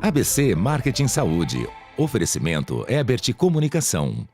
ABC Marketing Saúde. Oferecimento Ebert Comunicação.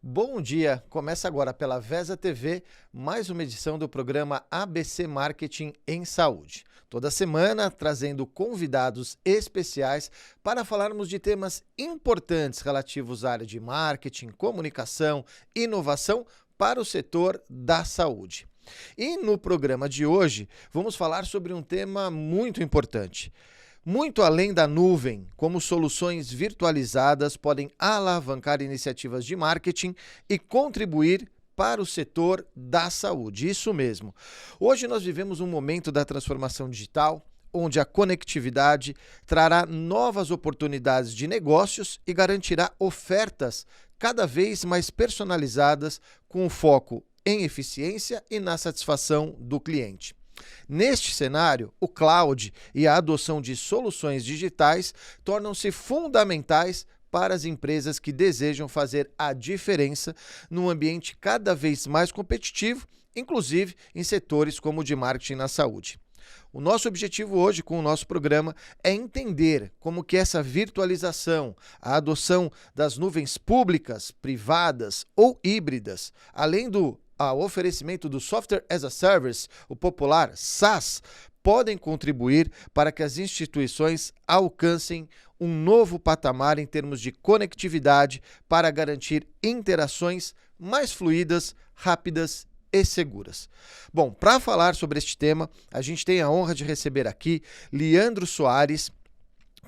Bom dia! Começa agora pela VESA TV mais uma edição do programa ABC Marketing em Saúde. Toda semana trazendo convidados especiais para falarmos de temas importantes relativos à área de marketing, comunicação, inovação para o setor da saúde. E no programa de hoje vamos falar sobre um tema muito importante. Muito além da nuvem, como soluções virtualizadas podem alavancar iniciativas de marketing e contribuir para o setor da saúde. Isso mesmo. Hoje nós vivemos um momento da transformação digital, onde a conectividade trará novas oportunidades de negócios e garantirá ofertas cada vez mais personalizadas com foco em eficiência e na satisfação do cliente. Neste cenário, o cloud e a adoção de soluções digitais tornam-se fundamentais para as empresas que desejam fazer a diferença num ambiente cada vez mais competitivo, inclusive em setores como o de marketing na saúde. O nosso objetivo hoje com o nosso programa é entender como que essa virtualização, a adoção das nuvens públicas, privadas ou híbridas, além do oferecimento do Software as a Service, o popular SaaS, podem contribuir para que as instituições alcancem um novo patamar em termos de conectividade para garantir interações mais fluidas, rápidas e seguras. Bom, para falar sobre este tema, a gente tem a honra de receber aqui Leandro Soares,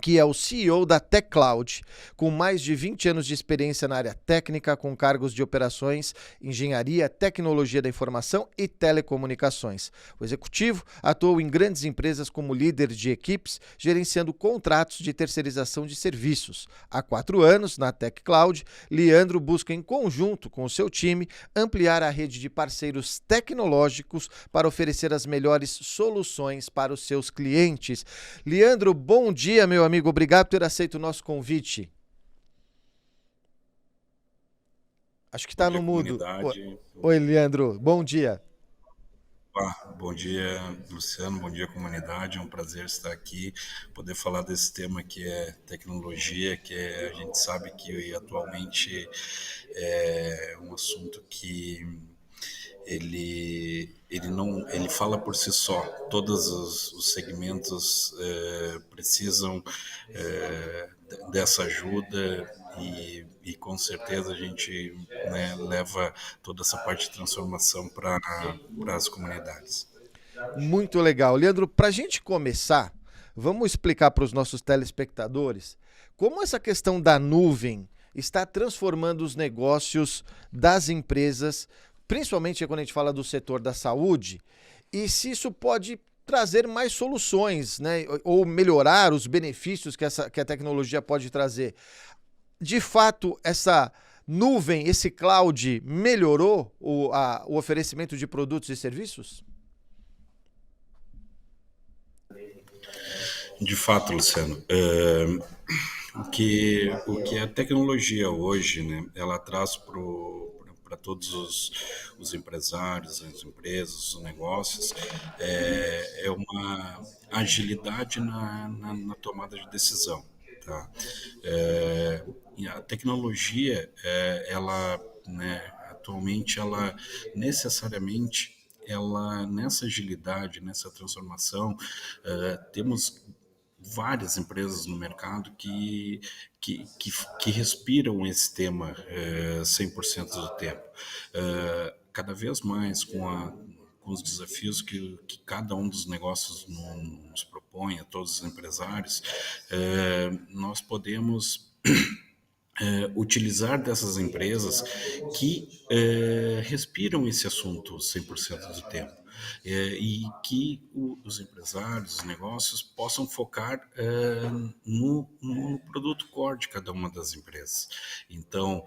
que é o CEO da TechCloud, com mais de 20 anos de experiência na área técnica, com cargos de operações, engenharia, tecnologia da informação e telecomunicações. O executivo atuou em grandes empresas como líder de equipes, gerenciando contratos de terceirização de serviços. Há 4 anos, na TechCloud, Leandro busca, em conjunto com o seu time, ampliar a rede de parceiros tecnológicos para oferecer as melhores soluções para os seus clientes. Leandro, bom dia, meu amigo, obrigado por ter aceito o nosso convite. Acho que está no mudo. Oi, Leandro, bom dia. Bom dia, Luciano, bom dia, comunidade. É um prazer estar aqui, poder falar desse tema que é tecnologia, que a gente sabe que atualmente é um assunto que ele fala por si só. Todos os segmentos precisam dessa ajuda e com certeza a gente, né, leva toda essa parte de transformação para as comunidades. Muito legal. Leandro, para a gente começar, vamos explicar para os nossos telespectadores como essa questão da nuvem está transformando os negócios das empresas, principalmente quando a gente fala do setor da saúde, e se isso pode trazer mais soluções, né, ou melhorar os benefícios que a tecnologia pode trazer. De fato, essa nuvem, esse cloud, melhorou o oferecimento de produtos e serviços? De fato, Luciano, o que a tecnologia hoje, né, ela traz para todos os empresários, as empresas, os negócios, é uma agilidade na tomada de decisão. Tá? E a tecnologia, ela, né, atualmente, ela necessariamente, nessa agilidade, nessa transformação, temos várias empresas no mercado que respiram esse tema 100% do tempo. Cada vez mais com os desafios que cada um dos negócios nos propõe, a todos os empresários, nós podemos utilizar dessas empresas que respiram esse assunto 100% do tempo. E que os empresários, os negócios possam focar no produto core de cada uma das empresas. Então,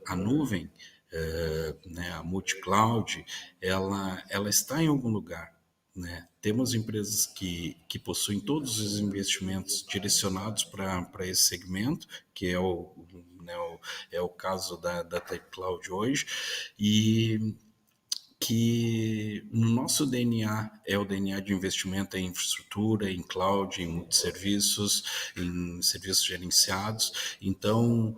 a nuvem, né, a multi-cloud, ela está em algum lugar, né? Temos empresas que possuem todos os investimentos direcionados para esse segmento, que é o caso da TechCloud hoje, e que no nosso DNA é o DNA de investimento em infraestrutura, em cloud, em multisserviços, em serviços gerenciados. Então,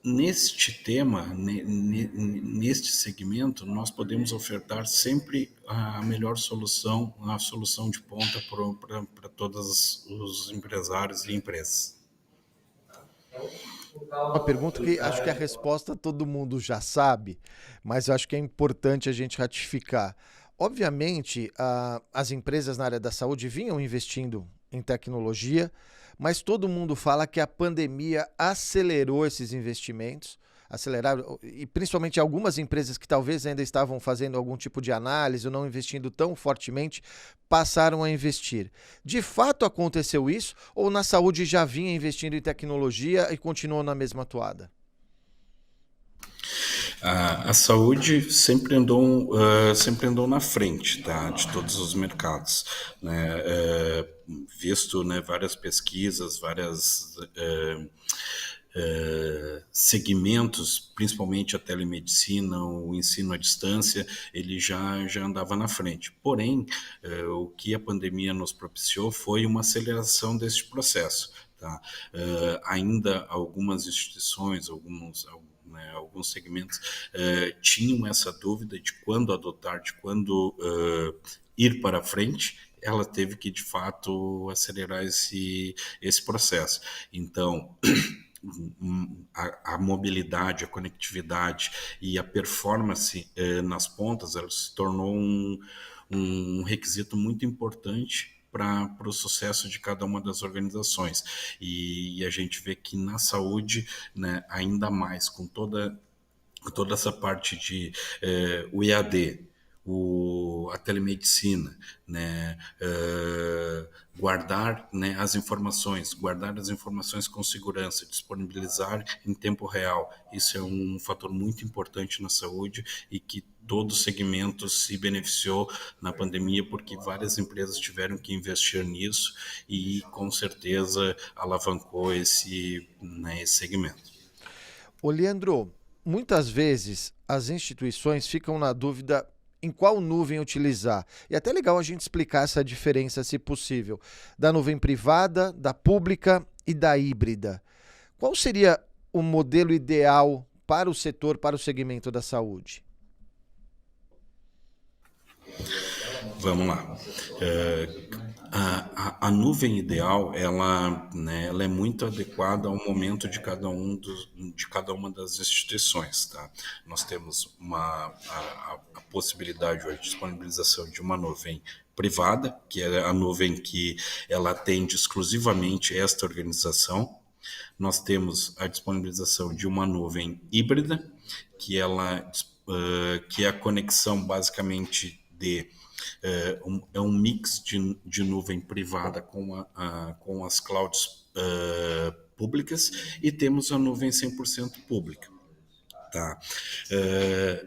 neste tema, neste segmento, nós podemos ofertar sempre a melhor solução, a solução de ponta para todos os empresários e empresas. Uma pergunta que acho que a resposta todo mundo já sabe, mas eu acho que é importante a gente ratificar. Obviamente, as empresas na área da saúde vinham investindo em tecnologia, mas todo mundo fala que a pandemia acelerou esses investimentos, aceleraram, e principalmente algumas empresas que talvez ainda estavam fazendo algum tipo de análise ou não investindo tão fortemente, passaram a investir. De fato aconteceu isso, ou na saúde já vinha investindo em tecnologia e continuou na mesma toada? A saúde sempre andou na frente, tá, de todos os mercados, né? Visto, né, várias pesquisas, várias segmentos, principalmente a telemedicina, o ensino à distância, ele já andava na frente. Porém, o que a pandemia nos propiciou foi uma aceleração desse processo. Tá? Ainda algumas instituições, alguns segmentos tinham essa dúvida de quando adotar, de quando ir para frente. Ela teve que, de fato, acelerar esse processo. Então, a mobilidade, a conectividade e a performance nas pontas, ela se tornou um requisito muito importante para o sucesso de cada uma das organizações. E a gente vê que na saúde, né, ainda mais com toda essa parte de o EAD, a telemedicina, né, guardar, né, as informações com segurança, disponibilizar em tempo real. Isso é um fator muito importante na saúde e que todo o segmento se beneficiou na pandemia porque várias empresas tiveram que investir nisso e com certeza alavancou esse segmento. Ô, Leandro, muitas vezes as instituições ficam na dúvida em qual nuvem utilizar. E é até legal a gente explicar essa diferença, se possível, da nuvem privada, da pública e da híbrida. Qual seria o modelo ideal para o setor, para o segmento da saúde? Vamos lá. A nuvem ideal, ela é muito adequada ao momento de cada uma das instituições, tá? Nós temos a possibilidade hoje de disponibilização de uma nuvem privada, que é a nuvem que ela atende exclusivamente esta organização. Nós temos a disponibilização de uma nuvem híbrida, que é a conexão basicamente é um mix de nuvem privada com as clouds públicas, e temos a nuvem 100% pública. Tá?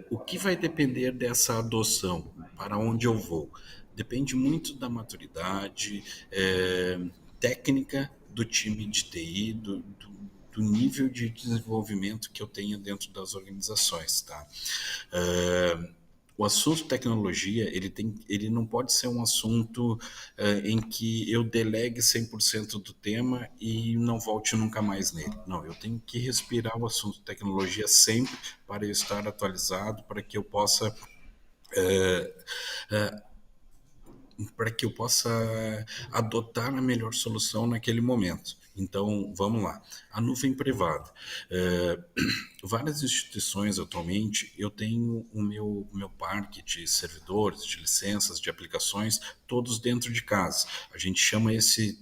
O que vai depender dessa adoção? Para onde eu vou? Depende muito da maturidade técnica do time de TI, do nível de desenvolvimento que eu tenho dentro das organizações. Tá? O assunto tecnologia, ele não pode ser um assunto em que eu delegue 100% do tema e não volte nunca mais nele. Não, eu tenho que respirar o assunto tecnologia sempre para eu estar atualizado, para que eu possa adotar a melhor solução naquele momento. Então, vamos lá. A nuvem privada. Várias instituições atualmente, eu tenho o meu parque de servidores, de licenças, de aplicações, todos dentro de casa. A gente chama esse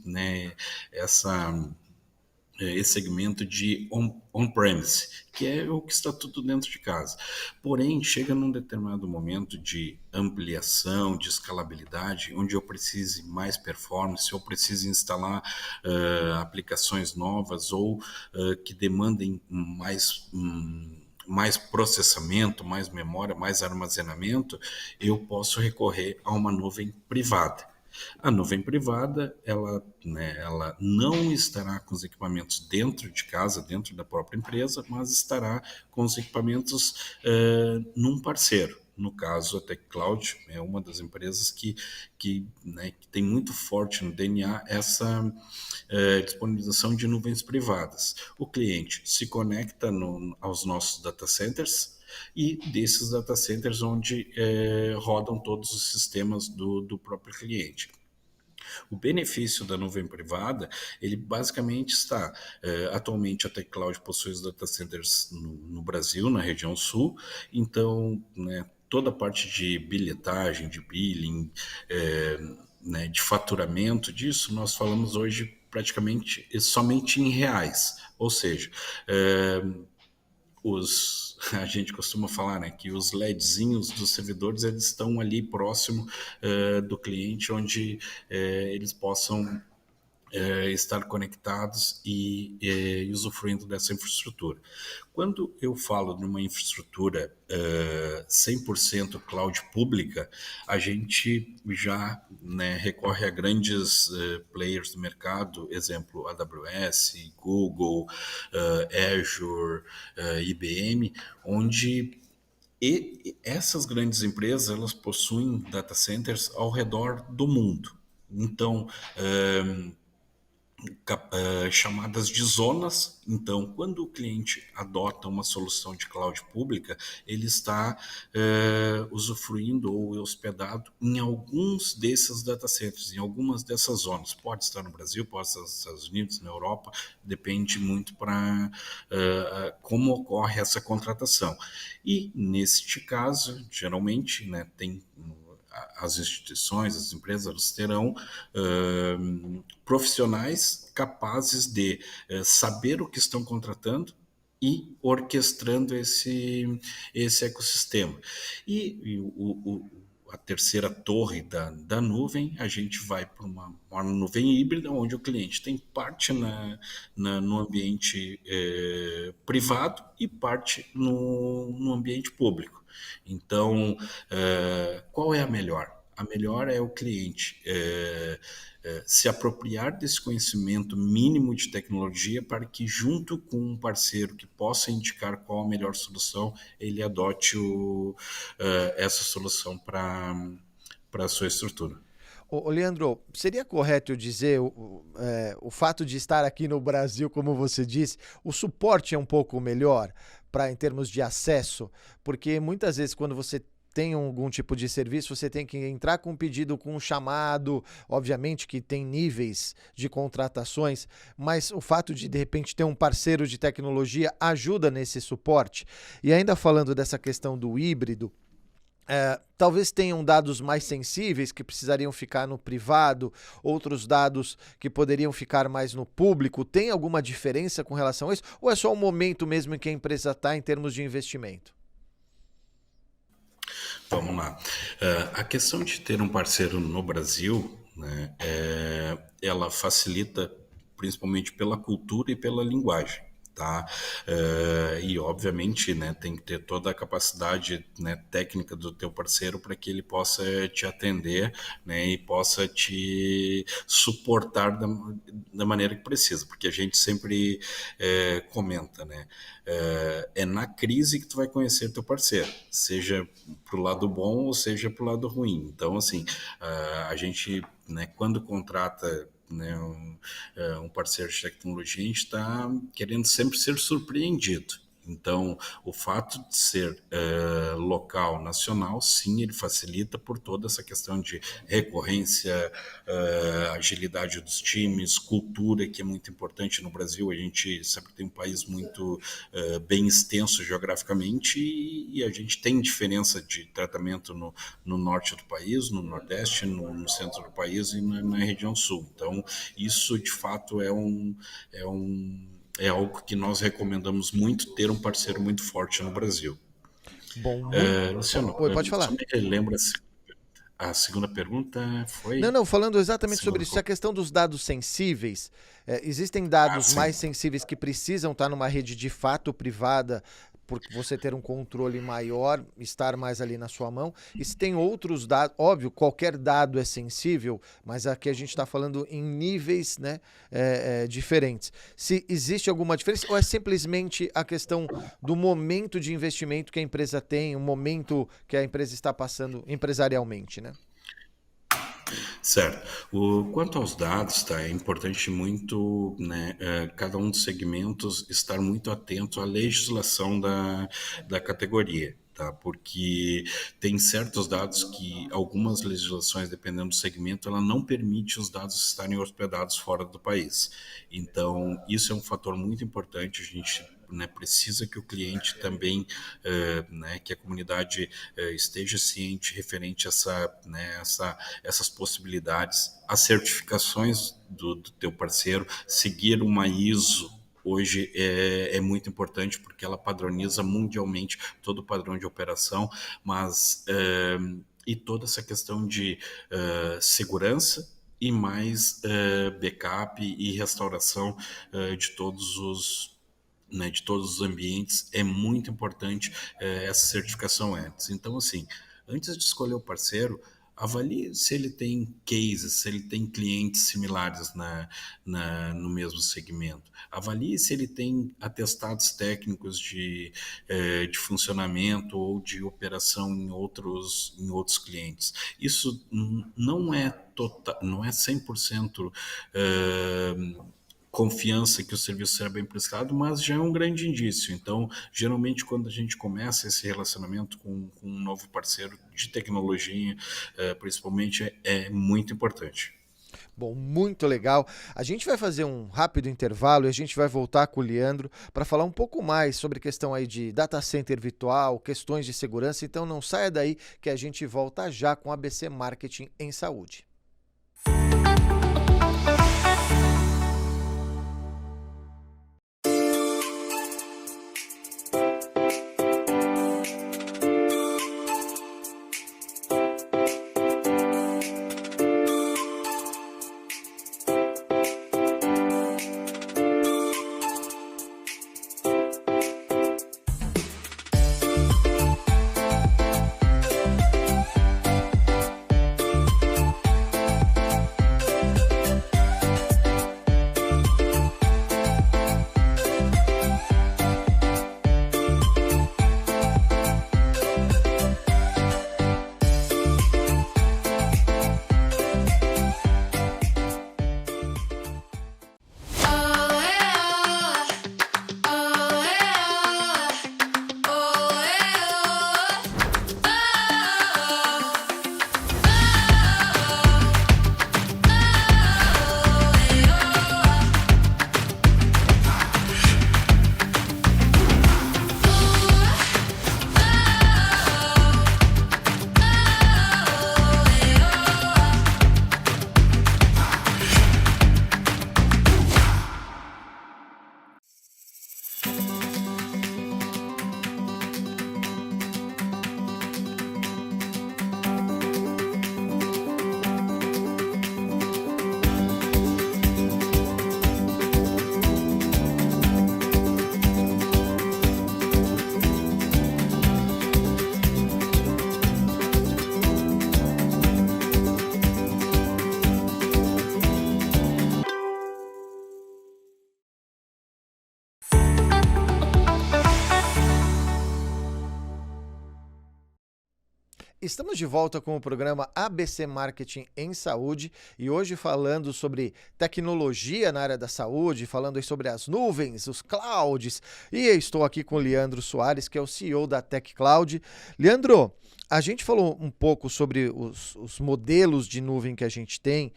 segmento de on-premise, que é o que está tudo dentro de casa. Porém, chega num determinado momento de ampliação, de escalabilidade, onde eu precise mais performance, eu preciso instalar aplicações novas ou que demandem mais mais processamento, mais memória, mais armazenamento, eu posso recorrer a uma nuvem privada. A nuvem privada, ela não estará com os equipamentos dentro de casa, dentro da própria empresa, mas estará com os equipamentos num parceiro. No caso, a TechCloud é uma das empresas que tem muito forte no DNA essa disponibilização de nuvens privadas. O cliente se conecta aos nossos data centers, e desses data centers onde rodam todos os sistemas do próprio cliente. O benefício da nuvem privada, ele basicamente está, atualmente a TechCloud possui os data centers no Brasil, na região sul, então, toda a parte de bilhetagem, de billing, de faturamento disso, nós falamos hoje praticamente somente em reais, ou seja, a gente costuma falar que os LEDzinhos dos servidores eles estão ali próximo do cliente, onde eles possam estar conectados e usufruindo dessa infraestrutura. Quando eu falo de uma infraestrutura 100% cloud pública, a gente já recorre a grandes players do mercado, exemplo AWS, Google, Azure, IBM, onde essas grandes empresas elas possuem data centers ao redor do mundo. Então, chamadas de zonas. Então, quando o cliente adota uma solução de cloud pública, ele está usufruindo ou hospedado em alguns desses data centers, em algumas dessas zonas. Pode estar no Brasil, pode estar nos Estados Unidos, na Europa, depende muito para como ocorre essa contratação. E, neste caso, geralmente, tem as instituições, as empresas, elas terão profissionais capazes de saber o que estão contratando e orquestrando esse ecossistema. E a terceira torre da nuvem, a gente vai para uma nuvem híbrida, onde o cliente tem parte no ambiente privado e parte no ambiente público. Então, qual é a melhor? A melhor é o cliente se apropriar desse conhecimento mínimo de tecnologia para que, junto com um parceiro que possa indicar qual a melhor solução, ele adote essa solução para a sua estrutura. Ô, Leandro, seria correto eu dizer o fato de estar aqui no Brasil, como você disse, o suporte é um pouco melhor em termos de acesso? Porque muitas vezes quando você tem algum tipo de serviço, você tem que entrar com um pedido, com um chamado, obviamente que tem níveis de contratações, mas o fato de repente ter um parceiro de tecnologia ajuda nesse suporte. E ainda falando dessa questão do híbrido, talvez tenham dados mais sensíveis que precisariam ficar no privado, outros dados que poderiam ficar mais no público. Tem alguma diferença com relação a isso? Ou é só o momento mesmo em que a empresa está em termos de investimento? Vamos lá. A questão de ter um parceiro no Brasil, ela facilita principalmente pela cultura e pela linguagem. Tá? E obviamente tem que ter toda a capacidade técnica do teu parceiro para que ele possa te atender e possa te suportar da maneira que precisa, porque a gente sempre comenta, é na crise que tu vai conhecer teu parceiro, seja pro lado bom ou seja pro lado ruim. Então assim, a gente quando contrata um parceiro de tecnologia, a gente está querendo sempre ser surpreendido. Então, o fato de ser local, nacional, sim, ele facilita por toda essa questão de recorrência, agilidade dos times, cultura, que é muito importante no Brasil. A gente sempre tem um país muito bem extenso geograficamente e a gente tem diferença de tratamento no norte do país, no nordeste, no centro do país e na região sul. Então, isso, de fato, é algo que nós recomendamos muito, ter um parceiro muito forte no Brasil. Bom, Luciano, pode falar. Só me lembra a segunda pergunta foi... Não, falando exatamente sobre isso, a questão dos dados sensíveis, existem dados mais sensíveis que precisam estar numa rede de fato privada por você ter um controle maior, estar mais ali na sua mão. E se tem outros dados, óbvio, qualquer dado é sensível, mas aqui a gente está falando em níveis, né, diferentes. Se existe alguma diferença ou é simplesmente a questão do momento de investimento que a empresa tem, o momento que a empresa está passando empresarialmente, né? Certo. Quanto aos dados, tá, é importante muito, né, cada um dos segmentos estar muito atento à legislação da categoria. Tá? Porque tem certos dados que algumas legislações, dependendo do segmento, ela não permite os dados estarem hospedados fora do país. Então, isso é um fator muito importante. A gente, né, precisa que o cliente também, né, que a comunidade esteja ciente referente a essas possibilidades, as certificações do teu parceiro, seguir uma ISO. Hoje é muito importante porque ela padroniza mundialmente todo o padrão de operação, mas e toda essa questão de segurança e mais backup e restauração de todos os, né, de todos os ambientes. É muito importante essa certificação antes. Então, assim, antes de escolher o parceiro, avalie se ele tem cases, se ele tem clientes similares no mesmo segmento. Avalie se ele tem atestados técnicos de funcionamento ou de operação em outros clientes. Isso não é total, não é 100% confiança que o serviço será bem prestado, mas já é um grande indício. Então, geralmente, quando a gente começa esse relacionamento com um novo parceiro de tecnologia, principalmente, é muito importante. Bom, muito legal. A gente vai fazer um rápido intervalo e a gente vai voltar com o Leandro para falar um pouco mais sobre questão aí de data center virtual, questões de segurança. Então não saia daí que a gente volta já com ABC Marketing em Saúde. Estamos de volta com o programa ABC Marketing em Saúde e hoje falando sobre tecnologia na área da saúde, falando sobre as nuvens, os clouds. E eu estou aqui com o Leandro Soares, que é o CEO da TechCloud. Leandro, a gente falou um pouco sobre os modelos de nuvem que a gente tem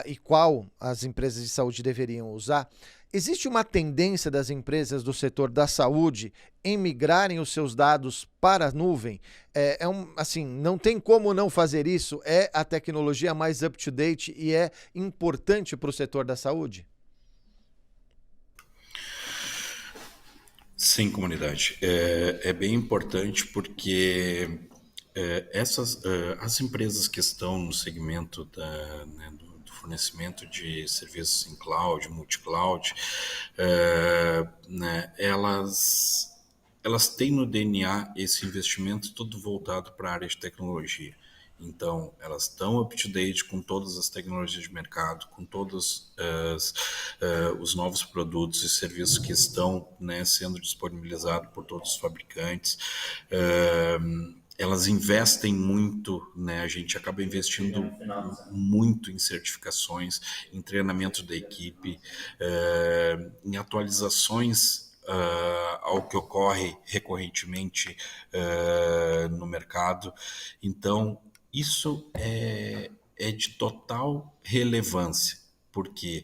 e qual as empresas de saúde deveriam usar. Existe uma tendência das empresas do setor da saúde em migrarem os seus dados para a nuvem? Assim, não tem como não fazer isso? É a tecnologia mais up-to-date e é importante para o setor da saúde? Sim, comunidade. É bem importante porque as empresas que estão no segmento do fornecimento de serviços em cloud, multi-cloud, né, elas elas têm no DNA esse investimento todo voltado para a área de tecnologia. Então, elas estão up-to-date com todas as tecnologias de mercado, com todos os novos produtos e serviços que estão, né, sendo disponibilizados por todos os fabricantes. Elas investem muito, né? A gente acaba investindo muito em certificações, em treinamento da equipe, em atualizações ao que ocorre recorrentemente no mercado. Então, isso é de total relevância, porque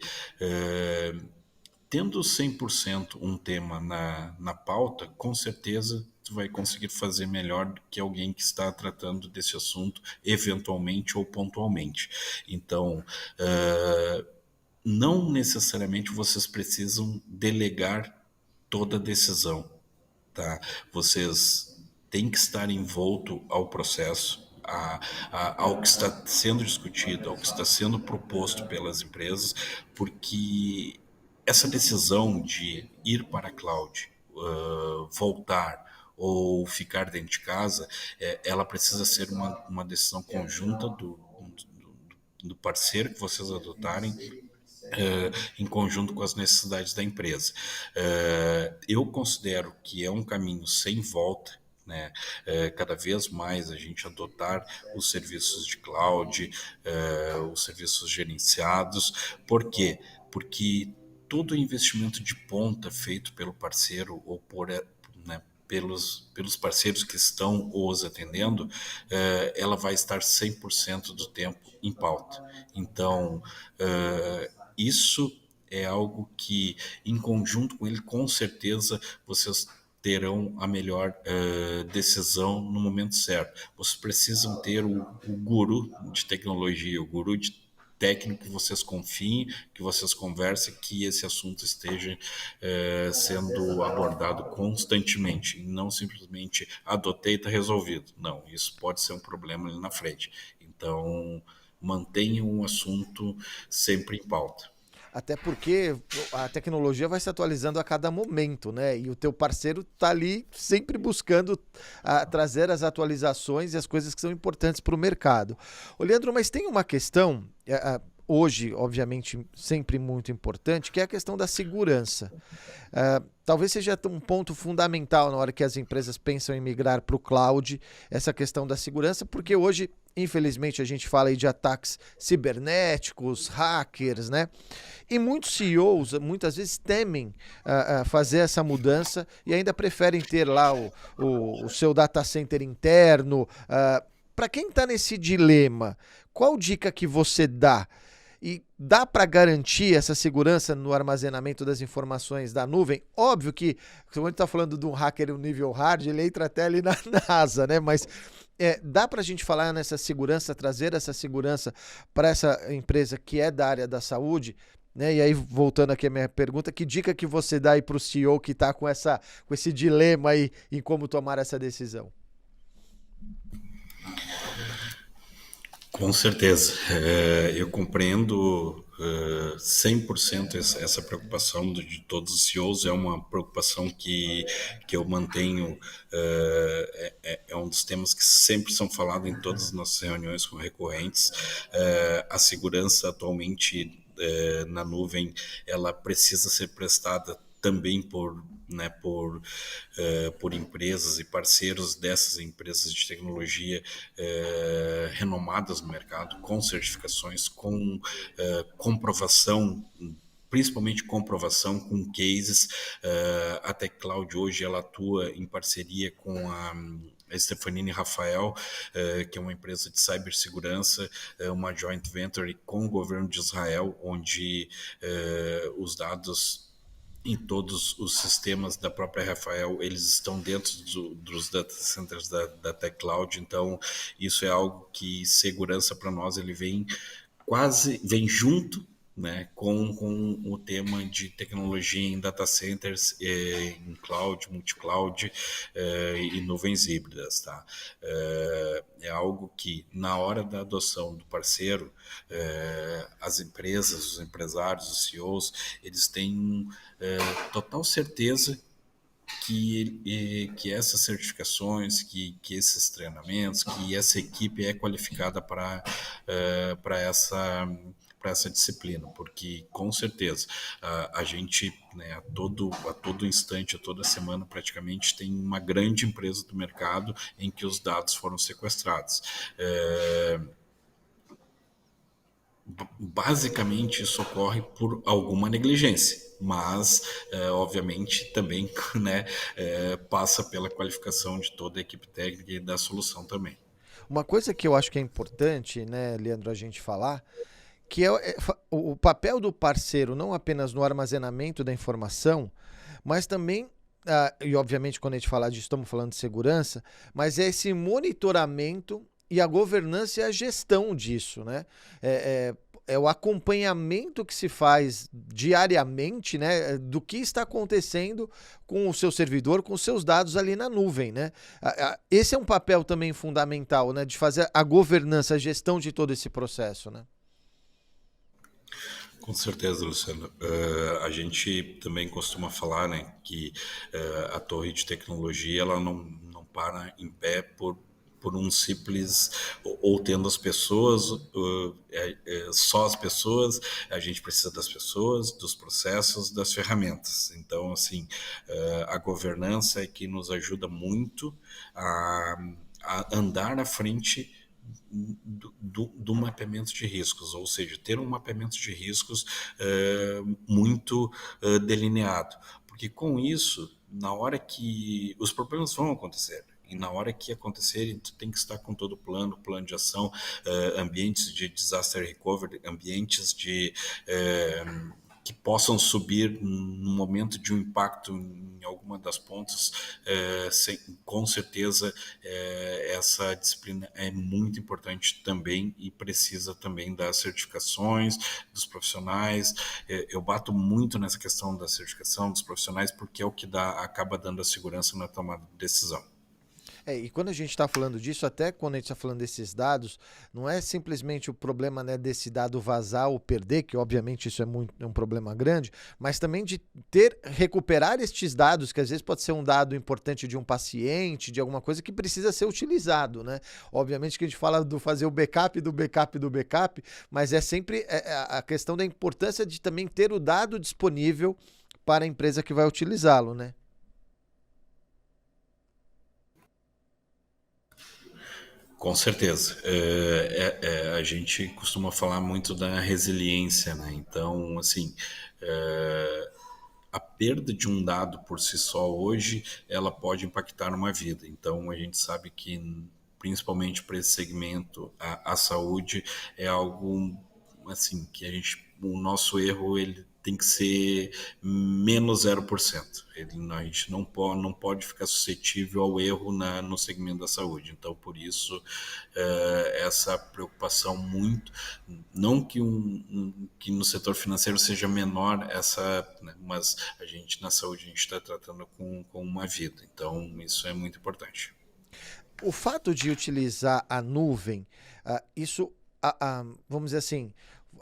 tendo 100% um tema na pauta, com certeza tu vai conseguir fazer melhor do que alguém que está tratando desse assunto eventualmente ou pontualmente. Então, não necessariamente vocês precisam delegar toda a decisão, tá? Vocês têm que estar envolto ao processo, ao que está sendo discutido, ao que está sendo proposto pelas empresas, porque essa decisão de ir para a cloud, voltar ou ficar dentro de casa, ela precisa ser uma decisão conjunta do parceiro que vocês adotarem, em conjunto com as necessidades da empresa. Eu considero que é um caminho sem volta, né? Cada vez mais a gente adotar os serviços de cloud, os serviços gerenciados. Por quê? Porque todo investimento de ponta feito pelo parceiro ou né, pelos parceiros que estão os atendendo, ela vai estar 100% do tempo em pauta. Então, isso é algo que, em conjunto com ele, com certeza vocês terão a melhor decisão no momento certo. Vocês precisam ter o guru de tecnologia, o guru de técnico que vocês confiem, que vocês conversem, que esse assunto esteja sendo abordado constantemente, e não simplesmente adotei e está resolvido. Não, isso pode ser um problema ali na frente. Então, mantenham o assunto sempre em pauta. Até porque a tecnologia vai se atualizando a cada momento, né? E o teu parceiro tá ali sempre buscando trazer as atualizações e as coisas que são importantes para o mercado. Ô, Leandro, mas tem uma questão, hoje, obviamente, sempre muito importante, que é a questão da segurança. Talvez seja um ponto fundamental na hora que as empresas pensam em migrar para o cloud, essa questão da segurança, porque hoje, infelizmente, a gente fala aí de ataques cibernéticos, hackers, né? E muitos CEOs, muitas vezes, temem fazer essa mudança e ainda preferem ter lá o seu data center interno. Para quem está nesse dilema, qual dica que você dá? E dá para garantir essa segurança no armazenamento das informações da nuvem? Óbvio que, quando a gente está falando de um hacker no nível hard, ele entra até ali na NASA, né? Mas dá para a gente falar nessa segurança, trazer essa segurança para essa empresa que é da área da saúde, né? E aí, voltando aqui a minha pergunta, que dica que você dá aí para o CEO que está com esse dilema aí em como tomar essa decisão? Com certeza. Eu compreendo 100% essa preocupação de todos os CEOs. É uma preocupação que eu mantenho, é um dos temas que sempre são falados em todas as nossas reuniões com recorrentes. A segurança atualmente na nuvem, ela precisa ser prestada também por empresas e parceiros dessas empresas de tecnologia renomadas no mercado, com certificações, com comprovação, principalmente comprovação com cases. A TechCloud hoje ela atua em parceria com a Stefanini Rafael, que é uma empresa de cibersegurança, uma joint venture com o governo de Israel, onde os dados em todos os sistemas da própria Rafael, eles estão dentro dos data centers da TechCloud. Então isso é algo que segurança para nós ele vem junto, né, com o tema de tecnologia em data centers, em cloud, multi-cloud e nuvens híbridas, tá? É algo que, na hora da adoção do parceiro, as empresas, os empresários, os CEOs, eles têm total certeza que essas certificações, que esses treinamentos, que essa equipe é qualificada para essa disciplina, porque com certeza a gente, né, a todo instante, a toda semana praticamente tem uma grande empresa do mercado em que os dados foram sequestrados. Basicamente isso ocorre por alguma negligência, mas obviamente também né, passa pela qualificação de toda a equipe técnica e da solução também. Uma coisa que eu acho que é importante, né, Leandro, a gente falar, que o papel do parceiro não apenas no armazenamento da informação, mas também, e obviamente quando a gente falar disso, estamos falando de segurança, mas é esse monitoramento e a governança e a gestão disso, né? É o acompanhamento que se faz diariamente, né, do que está acontecendo com o seu servidor, com os seus dados ali na nuvem, né? Esse é um papel também fundamental, né, de fazer a governança, a gestão de todo esse processo, né? Com certeza, Luciano. A gente também costuma falar, né, que a torre de tecnologia ela não para em pé por um simples ou tendo as pessoas, só as pessoas, a gente precisa das pessoas, dos processos, das ferramentas. Então, assim, a governança é que nos ajuda muito a, a andar à frente do mapeamento de riscos, ou seja, ter um mapeamento de riscos muito delineado, porque com isso, na hora que os problemas vão acontecer, e na hora que acontecerem, tu tem que estar com todo o plano de ação, ambientes de disaster recovery, ambientes que possam subir no momento de um impacto em alguma das pontas, com certeza essa disciplina é muito importante também e precisa também das certificações dos profissionais. Eu bato muito nessa questão da certificação dos profissionais porque é o que acaba dando a segurança na tomada de decisão. E quando a gente está falando disso, até quando a gente está falando desses dados, não é simplesmente o problema, né, desse dado vazar ou perder, que obviamente isso é um problema grande, mas também de recuperar estes dados, que às vezes pode ser um dado importante de um paciente, de alguma coisa que precisa ser utilizado, né? Obviamente que a gente fala do fazer o backup do backup do backup, mas é sempre a questão da importância de também ter o dado disponível para a empresa que vai utilizá-lo, né? Com certeza. A gente costuma falar muito da resiliência, né? Então, assim, a perda de um dado por si só hoje, ela pode impactar uma vida. Então, a gente sabe que, principalmente para esse segmento, a saúde é algo assim que o nosso erro ele tem que ser menos 0%. A gente não pode ficar suscetível ao erro no segmento da saúde. Então, por isso, essa preocupação muito, não que no setor financeiro seja menor né, mas a gente na saúde a gente está tratando com uma vida. Então, isso é muito importante. O fato de utilizar a nuvem, isso, vamos dizer assim,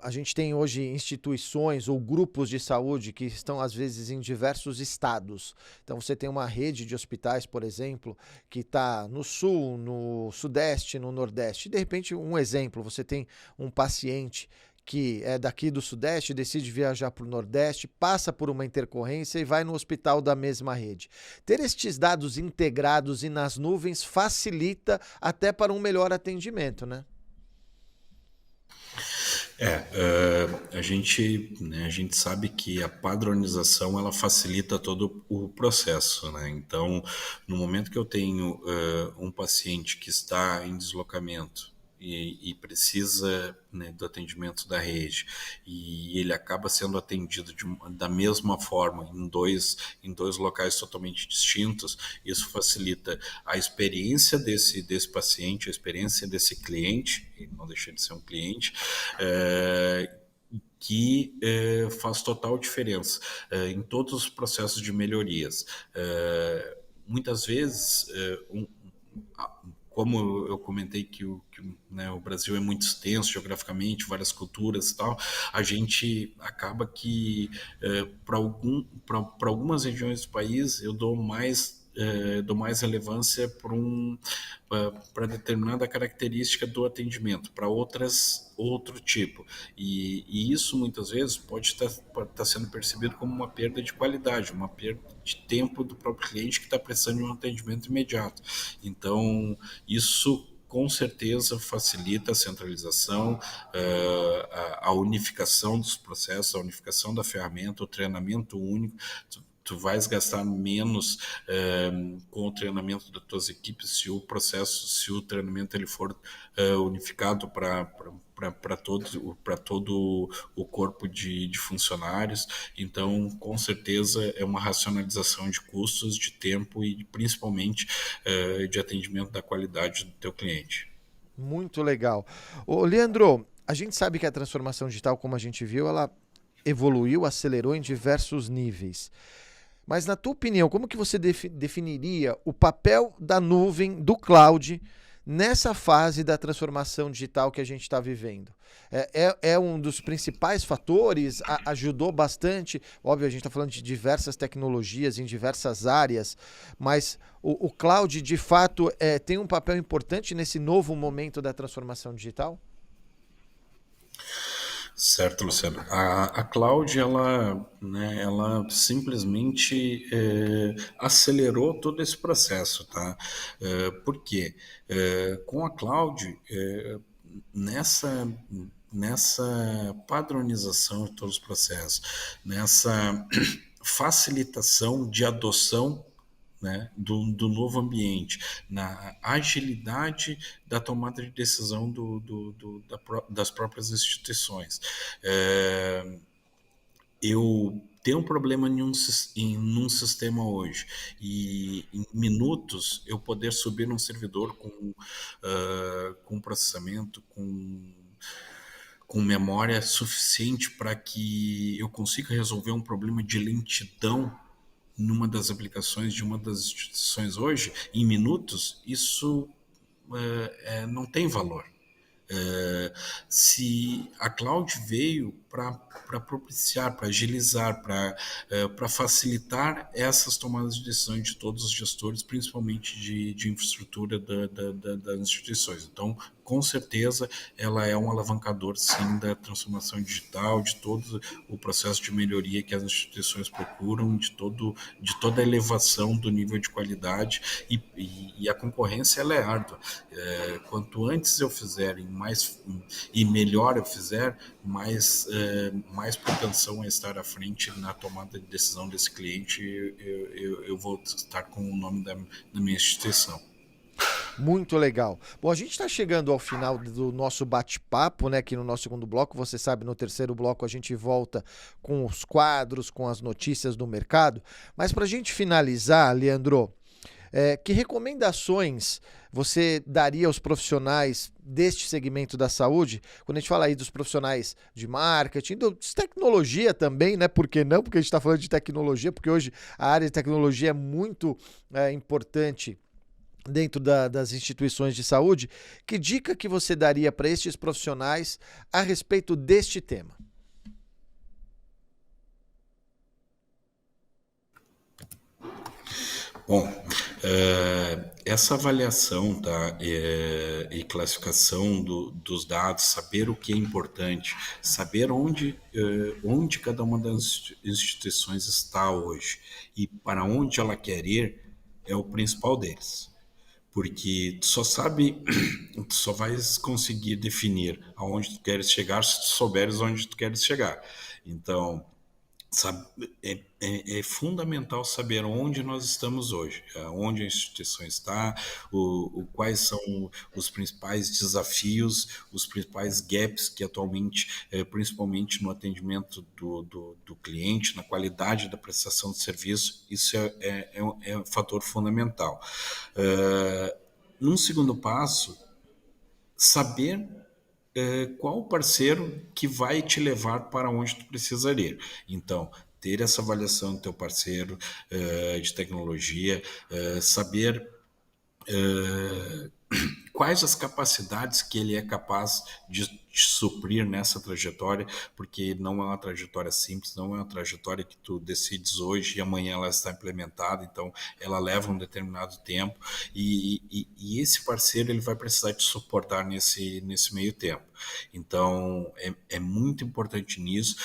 a gente tem hoje instituições ou grupos de saúde que estão, às vezes, em diversos estados. Então, você tem uma rede de hospitais, por exemplo, que está no sul, no sudeste, no nordeste. De repente, um exemplo, você tem um paciente que é daqui do Sudeste, decide viajar para o Nordeste, passa por uma intercorrência e vai no hospital da mesma rede. Ter estes dados integrados e nas nuvens facilita até para um melhor atendimento, né? A gente sabe que a padronização ela facilita todo o processo, né? Então, no momento que eu tenho um paciente que está em deslocamento e precisa, né, do atendimento da rede e ele acaba sendo atendido da mesma forma em dois locais totalmente distintos, isso facilita a experiência desse paciente, a experiência desse cliente, e não deixa de ser um cliente, que faz total diferença em todos os processos de melhorias. Muitas vezes, como eu comentei né, o Brasil é muito extenso geograficamente, várias culturas e tal, a gente acaba que para algumas regiões do país eu dou mais relevância para determinada característica do atendimento, para outras outro tipo. E isso muitas vezes pode estar sendo percebido como uma perda de qualidade, uma perda de tempo do próprio cliente que está precisando de um atendimento imediato. Então, isso com certeza facilita a centralização, a unificação dos processos, a unificação da ferramenta, o treinamento único. Tu vais gastar menos com o treinamento das tuas equipes se o treinamento ele for unificado para todo o corpo de funcionários. Então, com certeza, é uma racionalização de custos, de tempo e principalmente de atendimento da qualidade do teu cliente. Muito legal. Ô, Leandro, a gente sabe que a transformação digital, como a gente viu, ela evoluiu, acelerou em diversos níveis. Mas na tua opinião, como que você definiria o papel da nuvem, do cloud, nessa fase da transformação digital que a gente está vivendo? É um dos principais fatores? Ajudou bastante? Óbvio, a gente está falando de diversas tecnologias em diversas áreas, mas o cloud, de fato, tem um papel importante nesse novo momento da transformação digital? Certo, Luciano. A cloud, ela simplesmente acelerou todo esse processo, tá? Por quê? Com a cloud, nessa, nessa padronização de todos os processos, nessa facilitação de adoção, né, do novo ambiente, na agilidade da tomada de decisão das próprias instituições. Eu tenho um problema num sistema hoje e em minutos eu poder subir num servidor com processamento, com memória suficiente para que eu consiga resolver um problema de lentidão numa das aplicações de uma das instituições hoje, em minutos, isso não tem valor. Se a cloud veio para propiciar, para agilizar, para facilitar essas tomadas de decisão de todos os gestores, principalmente de infraestrutura das instituições. Então, com certeza, ela é um alavancador, sim, da transformação digital, de todo o processo de melhoria que as instituições procuram, de toda a elevação do nível de qualidade, e a concorrência ela é árdua. Quanto antes eu fizer e melhor eu fizer, mais propensão a estar à frente na tomada de decisão desse cliente eu vou estar com o nome da minha instituição. Muito legal. Bom, a gente está chegando ao final do nosso bate-papo, né? Aqui no nosso segundo bloco. Você sabe, no terceiro bloco a gente volta com os quadros, com as notícias do mercado. Mas para a gente finalizar, Leandro, que recomendações você daria aos profissionais deste segmento da saúde? Quando a gente fala aí dos profissionais de marketing, de tecnologia também, né? Por que não? Porque a gente está falando de tecnologia, porque hoje a área de tecnologia é muito importante dentro das instituições de saúde. Que dica que você daria para estes profissionais a respeito deste tema? Bom, essa avaliação, tá, e classificação dos dados, saber o que é importante, saber onde cada uma das instituições está hoje e para onde ela quer ir, é o principal deles. Porque tu só vais conseguir definir aonde tu queres chegar se tu souberes onde tu queres chegar. Então, é fundamental saber onde nós estamos hoje, onde a instituição está, quais são os principais desafios, os principais gaps que atualmente, principalmente no atendimento do cliente, na qualidade da prestação de serviço, isso é um fator fundamental. Num segundo passo, saber qual o parceiro que vai te levar para onde tu precisa ir. Então, ter essa avaliação do teu parceiro de tecnologia, saber quais as capacidades que ele é capaz de suprir nessa trajetória, porque não é uma trajetória simples, não é uma trajetória que tu decides hoje e amanhã ela está implementada, então ela leva um determinado tempo e esse parceiro ele vai precisar te suportar nesse meio tempo. Então é muito importante nisso,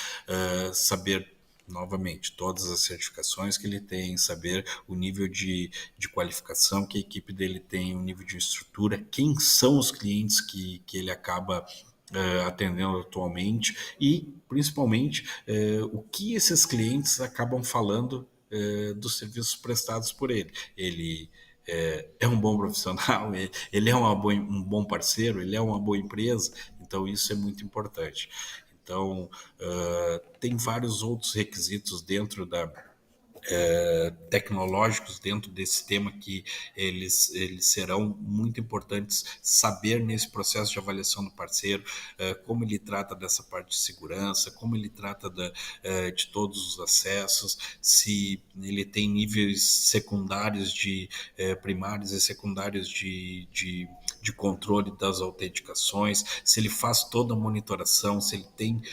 saber novamente, todas as certificações que ele tem, saber o nível de qualificação que a equipe dele tem, o nível de estrutura, quem são os clientes que ele acaba atendendo atualmente e, principalmente, o que esses clientes acabam falando dos serviços prestados por ele. Ele é um bom profissional, ele é um bom parceiro, ele é uma boa empresa, então isso é muito importante. Então, tem vários outros requisitos dentro tecnológicos dentro desse tema que eles serão muito importantes saber nesse processo de avaliação do parceiro, como ele trata dessa parte de segurança, como ele trata de todos os acessos, se ele tem níveis secundários primários e secundários de controle das autenticações, se ele faz toda a monitoração, se ele tem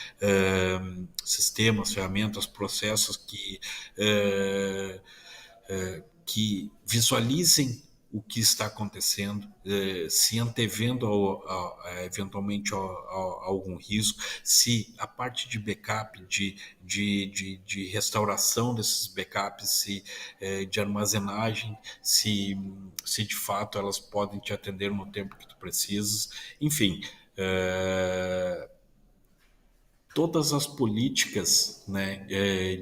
sistemas, ferramentas, processos que visualizem o que está acontecendo, se antevendo eventualmente a algum risco, se a parte de backup, de restauração desses backups, de armazenagem, se de fato elas podem te atender no tempo que tu precisas, enfim, todas as políticas, né,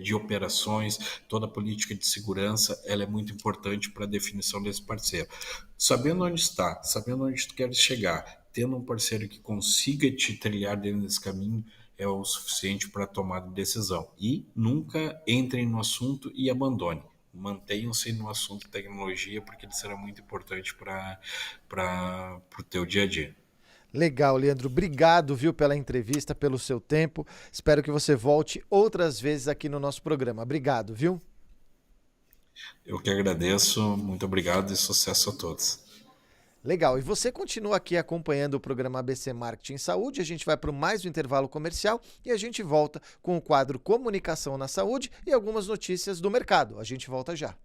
de operações, toda a política de segurança, ela é muito importante para a definição desse parceiro. Sabendo onde está, sabendo onde tu queres chegar, tendo um parceiro que consiga te trilhar dentro desse caminho, é o suficiente para tomar a decisão. E nunca entrem no assunto e abandone. Mantenham-se no assunto tecnologia, porque ele será muito importante para o teu dia a dia. Legal, Leandro. Obrigado, viu, pela entrevista, pelo seu tempo. Espero que você volte outras vezes aqui no nosso programa. Obrigado, viu? Eu que agradeço. Muito obrigado e sucesso a todos. Legal. E você continua aqui acompanhando o programa ABC Marketing Saúde. A gente vai para mais um intervalo comercial e a gente volta com o quadro Comunicação na Saúde e algumas notícias do mercado. A gente volta já.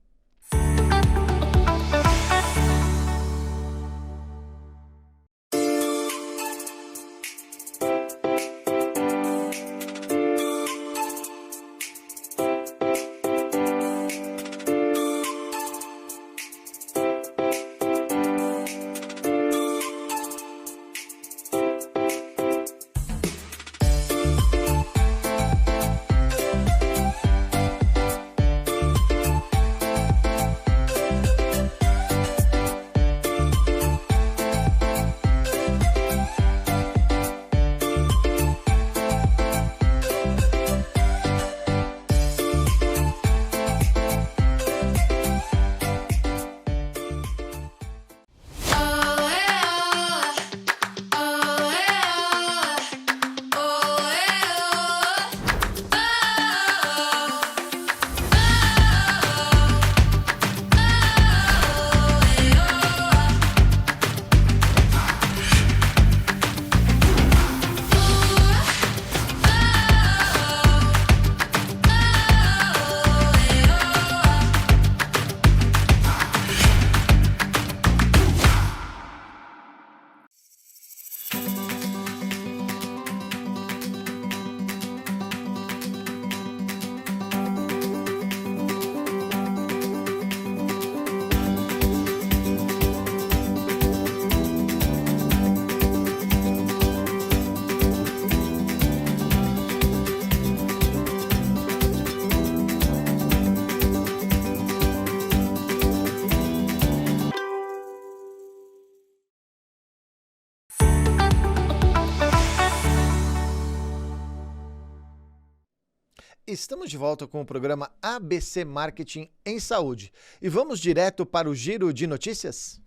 Estamos de volta com o programa ABC Marketing em Saúde. E vamos direto para o giro de notícias?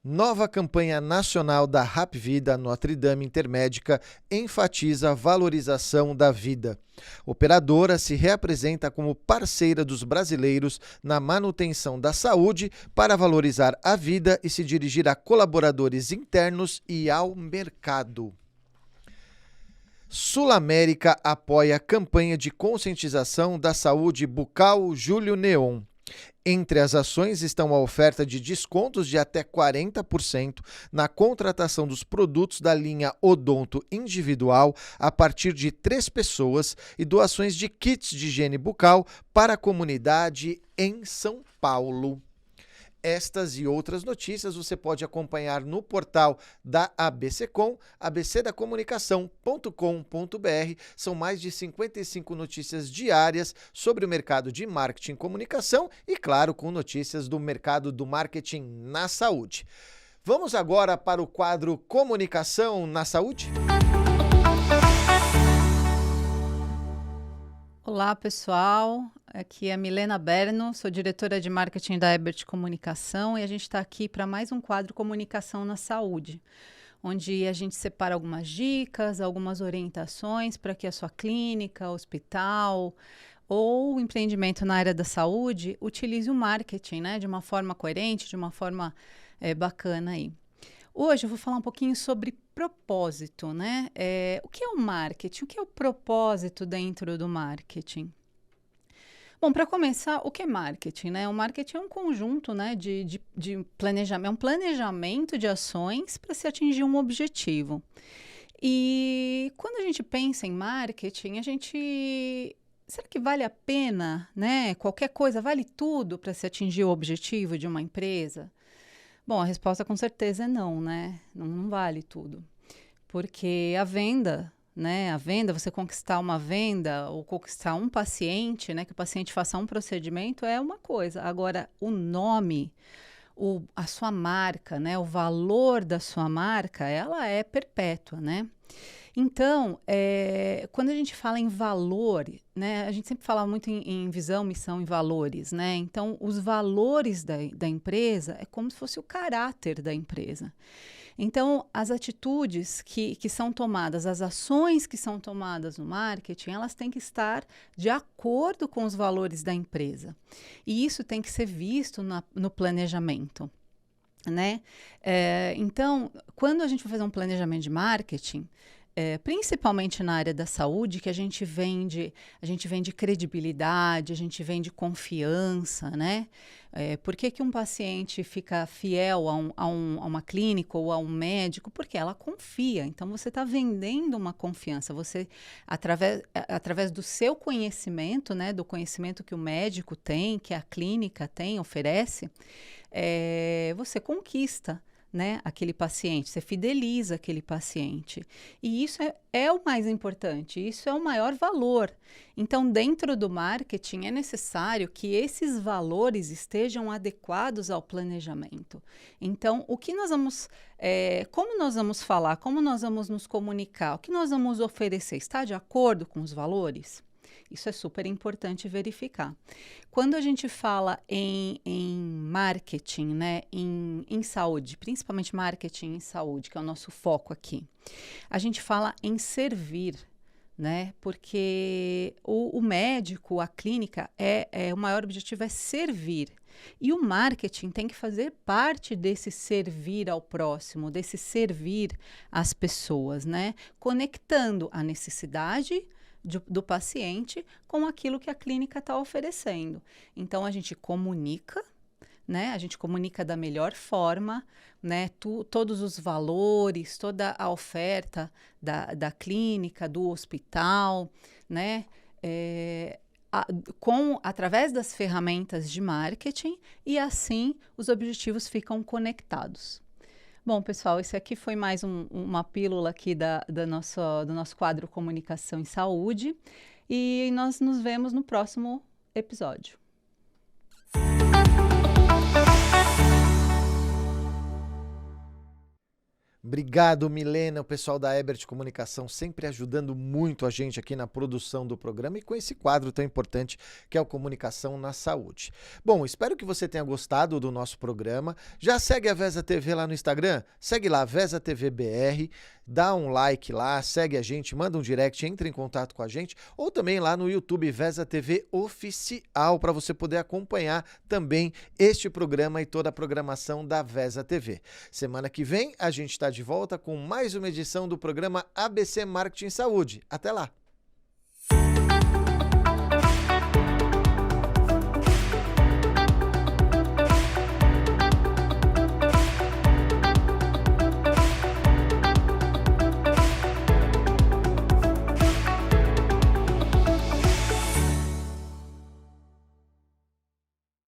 Nova campanha nacional da Hapvida Notre Dame Intermédica enfatiza a valorização da vida. Operadora se reapresenta como parceira dos brasileiros na manutenção da saúde para valorizar a vida e se dirigir a colaboradores internos e ao mercado. Sul América apoia a campanha de conscientização da saúde bucal Júlio Neon. Entre as ações estão a oferta de descontos de até 40% na contratação dos produtos da linha Odonto Individual a partir de 3 pessoas e doações de kits de higiene bucal para a comunidade em São Paulo. Estas e outras notícias você pode acompanhar no portal da ABCcom, abcdacomunicação.com.br. São mais de 55 notícias diárias sobre o mercado de marketing e comunicação e, claro, com notícias do mercado do marketing na saúde. Vamos agora para o quadro Comunicação na Saúde? Olá, pessoal. Aqui é a Milena Berno, sou diretora de marketing da Ebert Comunicação e a gente está aqui para mais um quadro Comunicação na Saúde, onde a gente separa algumas dicas, algumas orientações para que a sua clínica, hospital ou empreendimento na área da saúde utilize o marketing, né, de uma forma coerente, de uma forma bacana aí. Hoje eu vou falar um pouquinho sobre propósito, né? O que é o marketing? O que é o propósito dentro do marketing? Bom, para começar, o que é marketing, né? O marketing é um conjunto, né, de planejamento, é um planejamento de ações para se atingir um objetivo. E quando a gente pensa em marketing, será que vale a pena, né? Qualquer coisa, vale tudo para se atingir o objetivo de uma empresa? Bom, a resposta com certeza é não, né? Não vale tudo. Porque a venda, né? A venda, você conquistar uma venda ou conquistar um paciente, né? Que o paciente faça um procedimento é uma coisa. Agora, o nome, a sua marca, né? O valor da sua marca, ela é perpétua, né? Então, quando a gente fala em valor, né, a gente sempre fala muito em visão, missão e valores, né? Então, os valores da empresa é como se fosse o caráter da empresa. Então, as atitudes que são tomadas, as ações que são tomadas no marketing, elas têm que estar de acordo com os valores da empresa. E isso tem que ser visto no planejamento, né? Então, quando a gente vai fazer um planejamento de marketing, principalmente na área da saúde, que a gente vende credibilidade, a gente vende confiança, né? Por que um paciente fica fiel a uma clínica ou a um médico? Porque ela confia. Então, você está vendendo uma confiança. Você, através do seu conhecimento, né? Do conhecimento que o médico tem, que a clínica tem, oferece, você conquista, né, aquele paciente, você fideliza aquele paciente. E isso é o mais importante, isso é o maior valor. Então, dentro do marketing, é necessário que esses valores estejam adequados ao planejamento. Então, como nós vamos falar, como nós vamos nos comunicar, o que nós vamos oferecer, está de acordo com os valores? Isso é super importante verificar. Quando a gente fala em marketing, né, em saúde, principalmente marketing em saúde, que é o nosso foco aqui, a gente fala em servir, né, porque o médico, a clínica, o maior objetivo é servir. E o marketing tem que fazer parte desse servir ao próximo, desse servir às pessoas, né, conectando a necessidade do paciente com aquilo que a clínica está oferecendo. Então, a gente comunica, né? A gente comunica da melhor forma, né? Todos os valores, toda a oferta da clínica, do hospital, né? Através das ferramentas de marketing, e assim os objetivos ficam conectados. Bom, pessoal, esse aqui foi mais uma pílula aqui do nosso quadro Comunicação em Saúde, e nós nos vemos no próximo episódio. Obrigado, Milena, o pessoal da Ebert Comunicação sempre ajudando muito a gente aqui na produção do programa e com esse quadro tão importante que é o Comunicação na Saúde. Bom, espero que você tenha gostado do nosso programa. Já segue a Vesa TV lá no Instagram? Segue lá, Vesa TV BR, dá um like lá, segue a gente, manda um direct, entre em contato com a gente, ou também lá no YouTube Vesa TV Oficial, para você poder acompanhar também este programa e toda a programação da Vesa TV. Semana que vem a gente está de volta com mais uma edição do programa ABC Marketing Saúde. Até lá!